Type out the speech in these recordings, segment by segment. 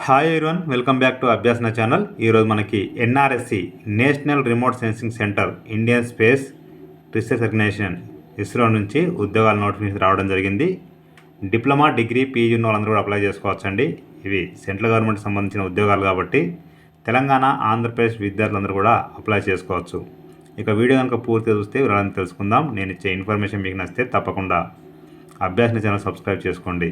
Hi everyone, welcome back to Abhyasana channel. ఈరోజు మనకి NRSC National remote sensing centre Indian space research Organisation ISRO నుంచి ఉద్యోగాల notification రావడం జరిగింది. డిప్లొమా, డిగ్రీ, పీజీ ఉన్న వాళ్ళందరూ కూడా అప్లై చేసుకోవచ్చండి. ఇవి సెంట్రల్ గవర్నమెంట్ సంబంధించిన ఉద్యోగాలు కాబట్టి తెలంగాణ, ఆంధ్రప్రదేశ్ విద్యార్థులందరూ కూడా అప్లై చేసుకోవచ్చు. ఇక వీడియో కనుక పూర్తిగా చూస్తే వివరాలను తెలుసుకుందాం. నేను ఇచ్చే ఇన్ఫర్మేషన్ మీకు నచ్చితే తప్పకుండా అభ్యాసన ఛానల్ సబ్స్క్రైబ్ చేసుకోండి.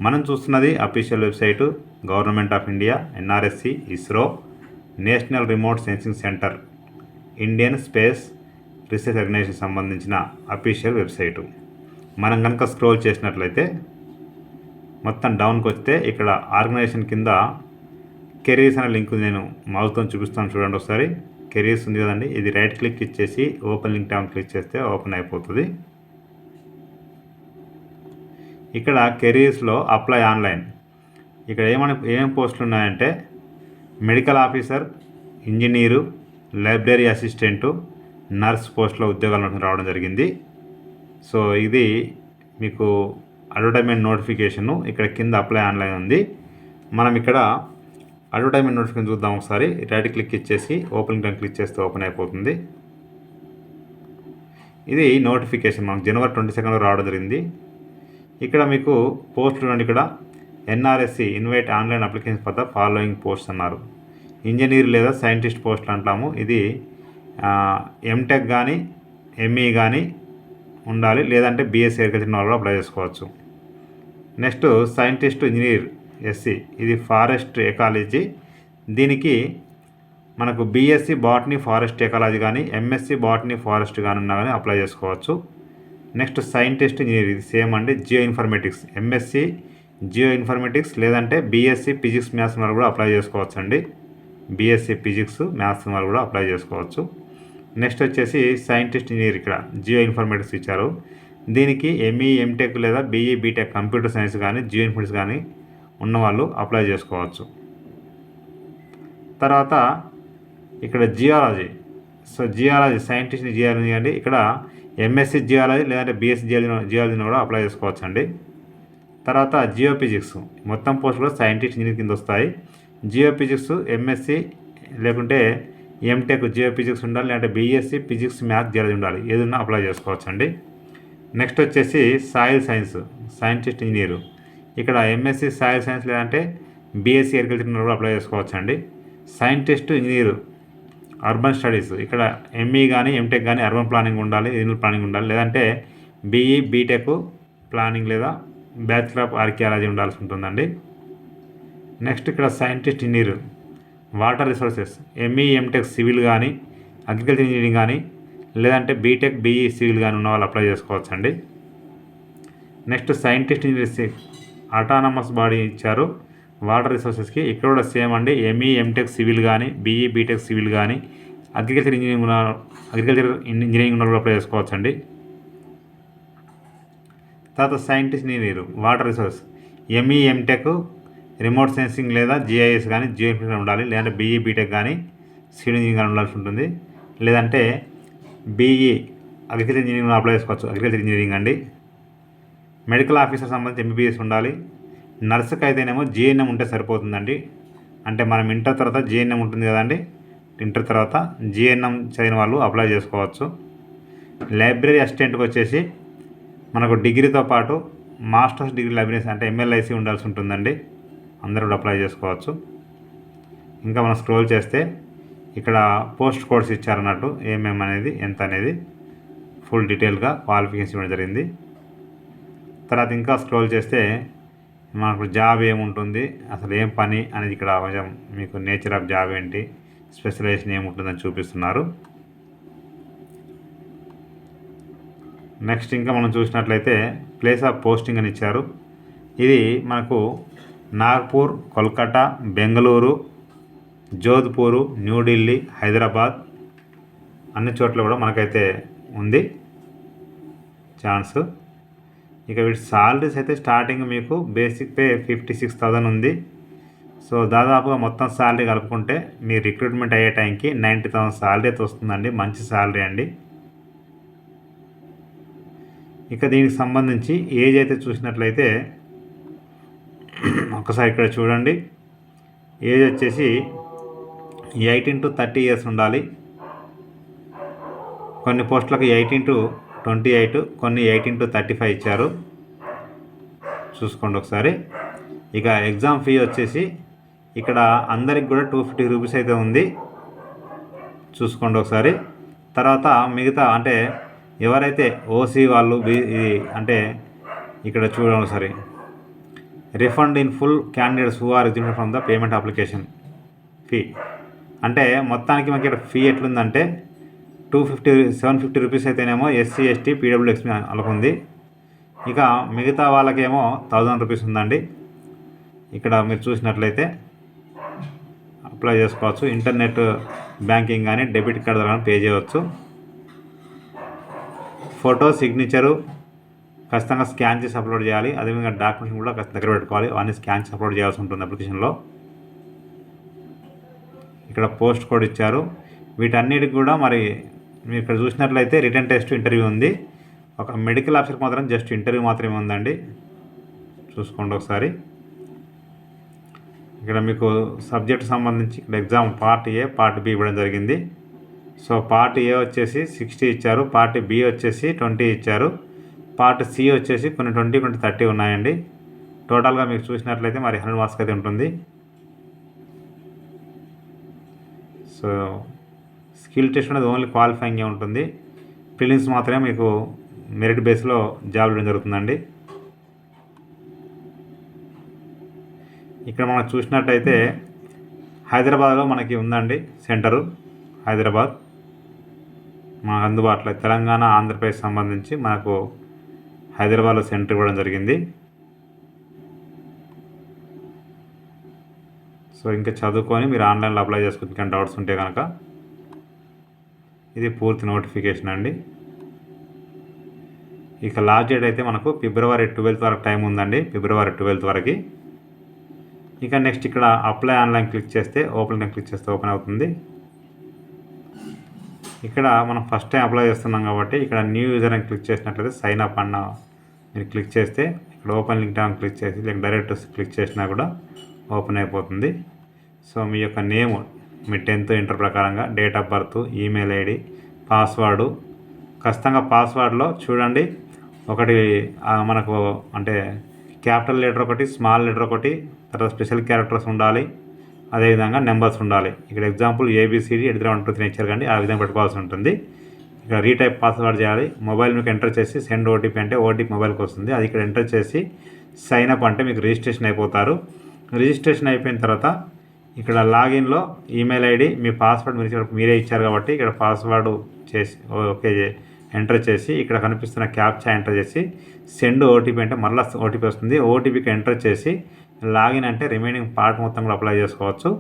మనం చూస్తున్నది official website government of India, NRSC, ISRO, national remote sensing centre Indian space research organisation సంబంధించిన అఫీషియల్ వెబ్సైటు. మనం కనుక స్క్రోల్ చేసినట్లయితే మొత్తం డౌన్కి వస్తే ఇక్కడ ఆర్గనైజేషన్ కింద కెరీర్స్ అనే లింక్ నేను మౌస్తో చూపిస్తాను. చూడండి ఒకసారి. కెరీర్స్ ఉంది కదండి, ఇది రైట్ క్లిక్ ఇచ్చేసి ఓపెన్ లింక్ ట్యాబ్ క్లిక్ చేస్తే ఓపెన్ అయిపోతుంది. ఇక్కడ కెరీర్స్లో అప్లై ఆన్లైన్, ఇక్కడ ఏమేమి పోస్టులు ఉన్నాయంటే medical officer, engineer, library assistant, nurse పోస్టులో ఉద్యోగాలు రావడం జరిగింది. సో ఇది మీకు అడ్వర్టైజ్మెంట్ నోటిఫికేషను. ఇక్కడ కింద అప్లై ఆన్లైన్ ఉంది. మనం ఇక్కడ అడ్వర్టైజ్మెంట్ నోటిఫికేషన్ చూద్దాం ఒకసారి. రైట్ క్లిక్ ఇచ్చేసి ఓపెన్ క్లిక్ చేస్తే ఓపెన్ అయిపోతుంది. ఇది నోటిఫికేషన్ మనకు జనవరి 22 రావడం జరిగింది. ఇక్కడ మీకు పోస్ట్ చూడండి. ఇక్కడ NRSC invite online application for the following post అన్నారు. ఇంజనీర్ లేదా సైంటిస్ట్ పోస్టులు అంటాము. ఇది ఎంటెక్ కానీ ఎంఈ కానీ ఉండాలి, లేదంటే బీఎస్సీ అగ్రికల్చర్ వాళ్ళు కూడా అప్లై చేసుకోవచ్చు. నెక్స్ట్ సైంటిస్ట్ ఇంజనీర్ ఎస్సీ, ఇది ఫారెస్ట్ ఎకాలజీ. దీనికి మనకు బీఎస్సీ బాటనీ ఫారెస్ట్ ఎకాలజీ కానీ ఎంఎస్సీ బాటనీ ఫారెస్ట్ కానీ ఉన్నా కానీ అప్లై చేసుకోవచ్చు. నెక్స్ట్ సైంటిస్ట్ ఇంజనీర్, ఇది సేమ్ అండి. Jio informatics, MSc Jio informatics లేదంటే బీఎస్సీ ఫిజిక్స్ మ్యాథ్స్ వాళ్ళు కూడా అప్లై చేసుకోవచ్చు అండి. బీఎస్సీ ఫిజిక్స్ మ్యాథ్స్ వాళ్ళు కూడా అప్లై చేసుకోవచ్చు. నెక్స్ట్ వచ్చేసి సైంటిస్ట్ ఇంజనీర్, ఇక్కడ జియో ఇన్ఫర్మేటిక్స్ ఇచ్చారు. దీనికి ఎంఈ, ఎంటెక్ లేదా బీఈ, బీటెక్ కంప్యూటర్ సైన్స్ కానీ జియో ఇన్ఫర్మేటిక్స్ కానీ ఉన్నవాళ్ళు అప్లై చేసుకోవచ్చు. తర్వాత ఇక్కడ geology, so geology scientist geology అండి. ఇక్కడ ఎంఎస్సీ జియాలజీ లేదంటే బీఎస్సీ జియాలజీని కూడా అప్లై చేసుకోవచ్చు అండి. తర్వాత జియో ఫిజిక్స్, మొత్తం పోస్ట్ కూడా సైంటిస్ట్ ఇంజనీర్ కింద వస్తాయి. జియో ఫిజిక్స్ ఎంఎస్సీ లేకుంటే ఎంటెక్ జియో ఫిజిక్స్ ఉండాలి, లేదంటే బీఎస్సీ ఫిజిక్స్ మ్యాథ్స్ జియాలజీ ఉండాలి, ఏదన్నా అప్లై చేసుకోవచ్చు అండి. నెక్స్ట్ వచ్చేసి సాయిల్ సైన్స్ సైంటిస్ట్ ఇంజనీరు, ఇక్కడ ఎంఎస్సీ సాయిల్ సైన్స్ లేదంటే బీఎస్సీ అగ్రికల్చర్ కూడా అప్లై చేసుకోవచ్చు అండి. సైంటిస్ట్ ఇంజనీరు అర్బన్ స్టడీస్, ఇక్కడ ఎంఈ కానీ ఎంటెక్ కానీ అర్బన్ ప్లానింగ్ ఉండాలి, రీజనల్ ప్లానింగ్ ఉండాలి, లేదంటే బీఈ, బీటెక్ ప్లానింగ్ లేదా బ్యాచిలర్ ఆఫ్ ఆర్కియాలజీ ఉండాల్సి ఉంటుందండి. నెక్స్ట్ ఇక్కడ scientist engineer water resources, ME, MTech civil కానీ అగ్రికల్చర్ ఇంజనీరింగ్ కానీ లేదంటే బీటెక్, బీఈ సివిల్ కానీ ఉన్న వాళ్ళు అప్లై చేసుకోవచ్చు అండి. Next scientist engineer autonomous body ఇచ్చారు వాటర్ రిసోర్సెస్కి, ఇక్కడ కూడా సేమ్ అండి. ఎంఈ, ఎంటెక్ సివిల్ కానీ బీఈ, బీటెక్ సివిల్ కానీ అగ్రికల్చర్ ఇంజనీరింగ్ ఉన్న కూడా అప్లై చేసుకోవచ్చు అండి. తర్వాత scientist engineer water resource, ME, MTech remote sensing లేదా జిఐఎస్ కానీ జియో ఇన్ఫర్మేషన్ ఉండాలి, లేదంటే బీఈ, బీటెక్ కానీ సివిల్ ఇంజనీరింగ్ కానీ ఉండాల్సి ఉంటుంది, లేదంటే బీఈ అగ్రికల్చర్ ఇంజనీరింగ్ అప్లై చేసుకోవచ్చు. అగ్రికల్చర్ ఇంజనీరింగ్ అండి. మెడికల్ ఆఫీసర్ సంబంధించి ఎంబీబీఎస్ ఉండాలి. నర్సుకి అయితేనేమో జిఎన్ఎం ఉంటే సరిపోతుందండి. అంటే మనం ఇంటర్ తర్వాత జిఎన్ఎం ఉంటుంది కదండి, ఇంటర్ తర్వాత జిఎన్ఎం చదివిన వాళ్ళు అప్లై చేసుకోవచ్చు. లైబ్రరీ అసిస్టెంట్కి వచ్చేసి మనకు డిగ్రీతో పాటు మాస్టర్స్ డిగ్రీ లైబ్రరీ అంటే ఎంఎల్ఐసి ఉండాల్సి ఉంటుందండి. అందరూ కూడా అప్లై చేసుకోవచ్చు. ఇంకా మనం స్క్రోల్ చేస్తే ఇక్కడ పోస్ట్ కోడ్స్ ఇచ్చారన్నట్టు ఏమేమి అనేది ఎంత అనేది ఫుల్ డీటెయిల్గా క్వాలిఫికేషన్ ఇవ్వడం జరిగింది. తర్వాత ఇంకా స్క్రోల్ చేస్తే మనకు జాబ్ ఏముంటుంది, అసలు ఏం పని అనేది ఇక్కడ కొంచెం మీకు నేచర్ ఆఫ్ జాబ్ ఏంటి, స్పెషలైజేషన్ ఏముంటుందని చూపిస్తున్నారు. నెక్స్ట్ ఇంకా మనం చూసినట్లయితే ప్లేస్ ఆఫ్ పోస్టింగ్ అని ఇచ్చారు. ఇది మనకు నాగ్పూర్, కోల్కతా, బెంగళూరు, జోధ్పూరు, న్యూఢిల్లీ, హైదరాబాద్ అన్ని చోట్ల కూడా మనకైతే ఉంది ఛాన్స్. ఇక వీటి సాలరీస్ అయితే స్టార్టింగ్ మీకు బేసిక్ పే 56,000 ఉంది. సో దాదాపుగా మొత్తం సాలరీ కలుపుకుంటే మీ రిక్రూట్మెంట్ అయ్యే టైంకి 90,000 సాలరీ అయితే వస్తుందండి. మంచి సాలరీ అండి. ఇక దీనికి సంబంధించి ఏజ్ అయితే చూసినట్లయితే ఒకసారి ఇక్కడ చూడండి. ఏజ్ వచ్చేసి 18 to 30 ఇయర్స్ ఉండాలి. కొన్ని పోస్టులకు 18 to 28, కొన్ని 18 to 35 ఇచ్చారు. చూసుకోండి ఒకసారి. ఇక ఎగ్జామ్ ఫీ వచ్చేసి ఇక్కడ అందరికి కూడా 250 రూపీస్ అయితే ఉంది. చూసుకోండి ఒకసారి. తర్వాత మిగతా అంటే ఎవరైతే ఓసీ వాళ్ళు అంటే ఇక్కడ చూడండి ఒకసారి. Refund in full candidates who are exempted from the payment application fee. అంటే మొత్తానికి మనకి ఇక్కడ ఫీ ఎట్లుందంటే 750 రూపీస్ అయితేనేమో ఎస్సీ ఎస్టీ పీడబ్ల్యూఎక్స్ వాళ్ళకు ఉంది. ఇక మిగతా వాళ్ళకేమో 1000 రూపీస్ ఉందండి. ఇక్కడ మీరు చూసినట్లయితే అప్లై చేసుకోవచ్చు. ఇంటర్నెట్ బ్యాంకింగ్ కానీ డెబిట్ కార్డు ద్వారా పే చేయవచ్చు. ఫోటో సిగ్నేచరు ఖచ్చితంగా స్కాన్ చేసి అప్లోడ్ చేయాలి. అదేవిధంగా డాక్యుమెంట్స్ కూడా దగ్గర పెట్టుకోవాలి. అవన్నీ స్కాన్ చేసి అప్లోడ్ చేయాల్సి ఉంటుంది అప్లికేషన్లో. ఇక్కడ పోస్ట్ కోడ్ ఇచ్చారు. వీటన్నిటికి కూడా మరి మీరు ఇక్కడ చూసినట్లయితే రిటర్న్ టెస్ట్ ఇంటర్వ్యూ ఉంది. ఒక మెడికల్ ఆఫీసర్కి మాత్రం జస్ట్ ఇంటర్వ్యూ మాత్రమే ఉందండి. చూసుకోండి ఒకసారి. ఇక్కడ మీకు సబ్జెక్ట్ సంబంధించి ఇక్కడ exam part A part B ఇవ్వడం జరిగింది. సో పార్ట్ ఏ వచ్చేసి 60 ఇచ్చారు, పార్ట్ బి వచ్చేసి 20 ఇచ్చారు, పార్ట్ సి వచ్చేసి కొన్ని 20, కొన్ని 30 ఉన్నాయండి. టోటల్గా మీకు చూసినట్లయితే మరి 100 మార్క్స్ అయితే ఉంటుంది. సో స్కిల్ టెస్ట్ అనేది ఓన్లీ క్వాలిఫైయింగే ఉంటుంది. ప్రిలిమ్స్ మాత్రమే మీకు మెరిట్ బేస్లో జాబ్ ఇవ్వడం జరుగుతుందండి. ఇక్కడ మనం చూసినట్టయితే హైదరాబాద్లో మనకి ఉందండి సెంటరు. హైదరాబాద్ మనకు అందుబాటులో తెలంగాణ ఆంధ్రప్రదేశ్ సంబంధించి మనకు హైదరాబాద్లో సెంటర్ ఇవ్వడం జరిగింది. సో ఇంకా చదువుకొని మీరు ఆన్లైన్లో అప్లై చేసుకోవచ్చు ఇంకా డౌట్స్ ఉంటే కనుక. ఇది పూర్తి నోటిఫికేషన్ అండి. ఇక లాస్ట్ డేట్ అయితే మనకు February 12th వరకు టైం ఉందండి. February 12th వరకు. ఇక నెక్స్ట్ ఇక్కడ అప్లై ఆన్లైన్ క్లిక్ చేస్తే ఓపెన్ అవుతుంది. ఇక్కడ మనం ఫస్ట్ టైం అప్లై చేస్తున్నాం కాబట్టి ఇక్కడ న్యూ యూజర్ అని క్లిక్ చేసినట్లయితే సైన్ అప్ అన్న మీరు క్లిక్ చేస్తే ఇక్కడ ఓపెన్ లింక్ టాన్ క్లిక్ చేసి లేక డైరెక్ట్ క్లిక్ చేసినా కూడా ఓపెన్ అయిపోతుంది. సో మీ యొక్క నేమ్, మీ 10th ఇంటర్ ప్రకారంగా, date of birth, email ID, password. ఖచ్చితంగా పాస్వర్డ్లో చూడండి ఒకటి మనకు అంటే క్యాపిటల్ లెటర్ ఒకటి, స్మాల్ లెటర్ ఒకటి, తర్వాత స్పెషల్ క్యారెక్టర్స్ ఉండాలి. అదేవిధంగా నెంబర్స్ ఉండాలి. ఇక్కడ ఎగ్జాంపుల్ ABCD 123 ఇచ్చారు కానీ ఆ విధంగా పెట్టుకోవాల్సి ఉంటుంది. ఇక్కడ రీటైప్ పాస్వర్డ్ చేయాలి. మొబైల్ మీకు ఎంటర్ చేసి సెండ్ ఓటీపీ అంటే ఓటీపీ మొబైల్కి వస్తుంది. అది ఇక్కడ ఎంటర్ చేసి సైన్ అప్ అంటే మీకు రిజిస్ట్రేషన్ అయిపోతారు. రిజిస్ట్రేషన్ అయిపోయిన తర్వాత ఇక్కడ లాగిన్లో ఈమెయిల్ ఐడి, మీ పాస్వర్డ్ మీరే ఇచ్చారు కాబట్టి ఇక్కడ పాస్వర్డ్ చేసి ఓకే ఎంటర్ చేసి ఇక్కడ కనిపిస్తున్న క్యాప్చా ఎంటర్ చేసి సెండ్ ఓటీపీ అంటే మరలా ఓటీపీ వస్తుంది. ఓటీపీకి ఎంటర్ చేసి లాగిన్ అంటే రిమైనింగ్ పార్ట్ మొత్తం కూడా అప్లై చేసుకోవచ్చు.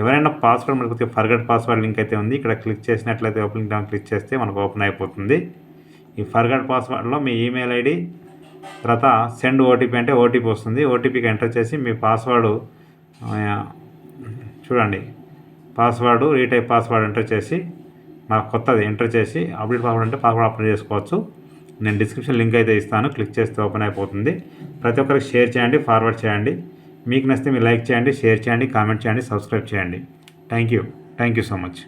ఎవరైనా పాస్వర్డ్ మనకు ఫర్గట్ పాస్వర్డ్ లింక్ అయితే ఉంది. ఇక్కడ క్లిక్ చేసినట్లయితే ఓపెన్ లింక్ క్లిక్ చేస్తే మనకు ఓపెన్ అయిపోతుంది. ఈ ఫర్గట్ పాస్వర్డ్లో మీ ఈమెయిల్ ఐడి తర్వాత సెండ్ ఓటీపీ అంటే ఓటీపీ వస్తుంది. ఓటీపీకి ఎంటర్ చేసి మీ పాస్వర్డ్ చూడండి, పాస్వర్డ్ రీటైప్ పాస్వర్డ్ ఎంటర్ చేసి నాకు కొత్తది ఎంటర్ చేసి అప్డేట్ పాస్వర్డ్ అంటే పాస్వర్డ్ అప్డేట్ చేసుకోవచ్చు. నేను డిస్క్రిప్షన్ లింక్ అయితే ఇస్తాను. క్లిక్ చేస్తే ఓపెన్ అయిపోతుంది. ప్రతి ఒక్కరికి షేర్ చేయండి, ఫార్వర్డ్ చేయండి. మీకు నచ్చితే మీరు లైక్ చేయండి, షేర్ చేయండి, కామెంట్ చేయండి, సబ్స్క్రైబ్ చేయండి. Thank you so much.